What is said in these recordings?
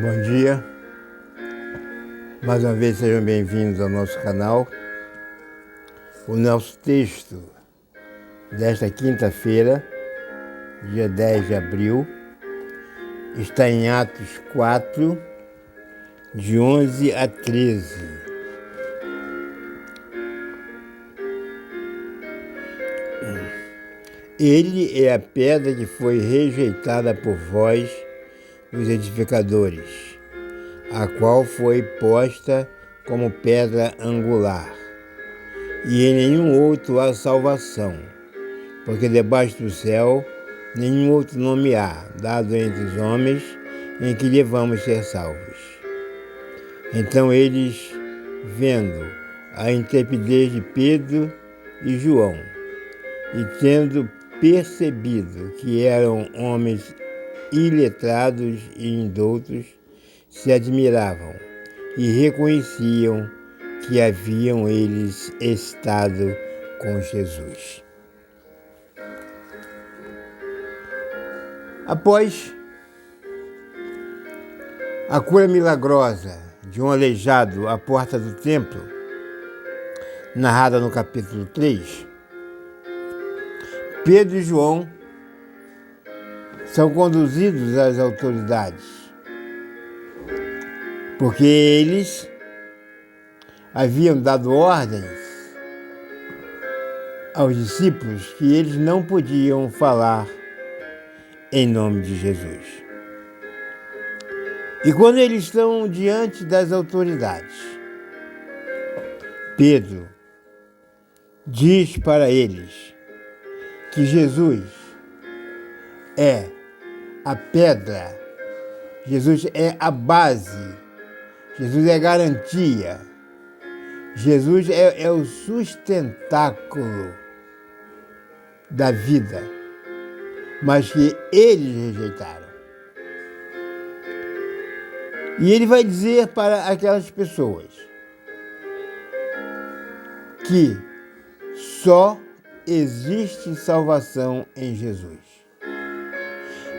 Bom dia, mais uma vez sejam bem-vindos ao nosso canal. O nosso texto desta quinta-feira, dia 10 de abril, está em Atos 4, de 11 a 13. Ele é a pedra que foi rejeitada por vós, os edificadores, a qual foi posta como pedra angular. E em nenhum outro há salvação, porque debaixo do céu nenhum outro nome há, dado entre os homens, em que devamos ser salvos. Então eles, vendo a intrepidez de Pedro e João, e tendo percebido que eram homens iletrados e indoutos, se admiravam e reconheciam que haviam eles estado com Jesus. Após a cura milagrosa de um aleijado à porta do templo, narrada no capítulo 3, Pedro e João são conduzidos às autoridades, porque eles haviam dado ordens aos discípulos que eles não podiam falar em nome de Jesus. E quando eles estão diante das autoridades, Pedro diz para eles que Jesus é a pedra, Jesus é a base, Jesus é a garantia, Jesus é o sustentáculo da vida, mas que eles rejeitaram. E ele vai dizer para aquelas pessoas que só existe salvação em Jesus.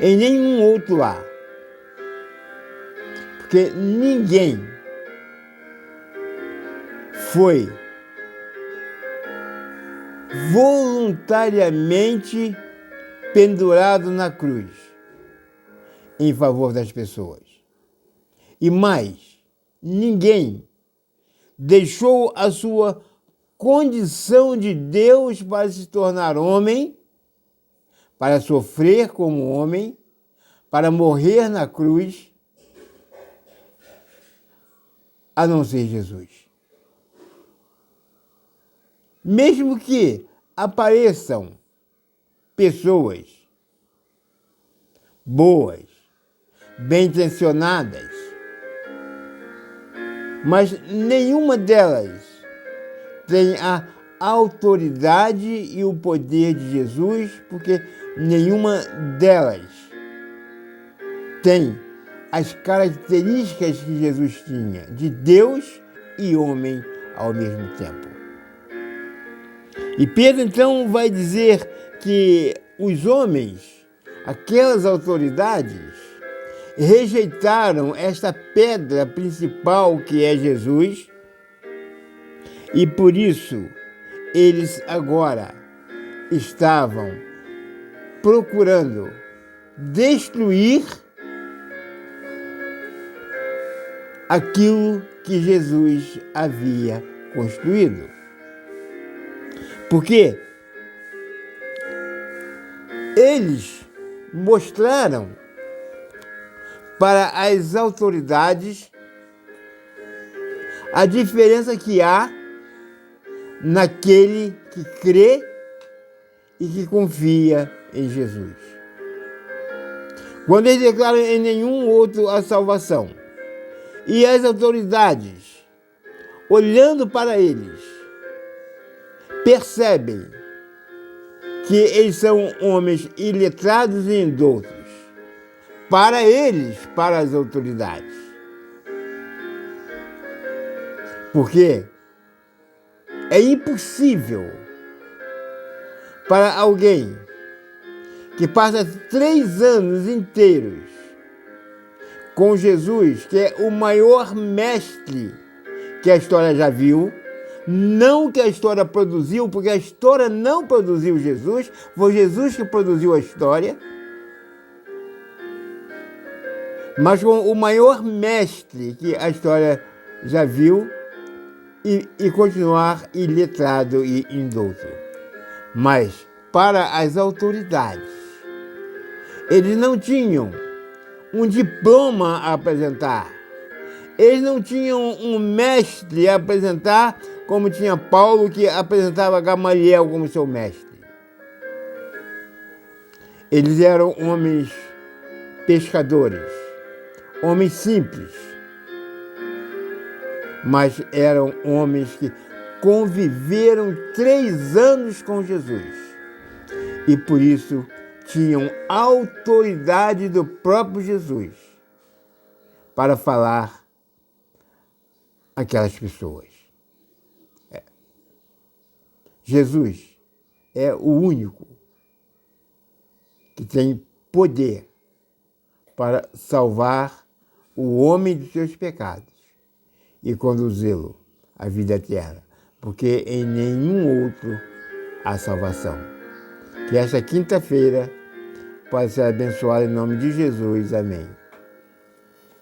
Em nenhum outro há. Porque ninguém foi voluntariamente pendurado na cruz em favor das pessoas. E mais, ninguém deixou a sua condição de Deus para se tornar homem, para sofrer como homem, para morrer na cruz, a não ser Jesus. Mesmo que apareçam pessoas boas, bem-intencionadas, mas nenhuma delas tem a autoridade e o poder de Jesus, porque nenhuma delas tem as características que Jesus tinha, de Deus e homem ao mesmo tempo. E Pedro então vai dizer que os homens, aquelas autoridades, rejeitaram esta pedra principal que é Jesus, e por isso eles agora estavam procurando destruir aquilo que Jesus havia construído. Porque eles mostraram para as autoridades a diferença que há naquele que crê e que confia em Jesus. Quando eles declaram em nenhum outro a salvação, e as autoridades, olhando para eles, percebem que eles são homens iletrados e indoutos, para eles, para as autoridades. Porque é impossível para alguém que passa 3 anos inteiros com Jesus, que é o maior mestre que a história já viu, não que a história produziu, porque a história não produziu Jesus, foi Jesus que produziu a história, mas com o maior mestre que a história já viu e continuar iletrado e indouto. Mas para as autoridades, eles não tinham um diploma a apresentar. Eles não tinham um mestre a apresentar, como tinha Paulo, que apresentava Gamaliel como seu mestre. Eles eram homens pescadores, homens simples, mas eram homens que conviveram 3 anos com Jesus e por isso tinham autoridade do próprio Jesus para falar aquelas pessoas. Jesus é o único que tem poder para salvar o homem dos seus pecados e conduzi-lo à vida eterna, porque em nenhum outro há salvação. Que esta quinta-feira possa ser abençoada em nome de Jesus. Amém.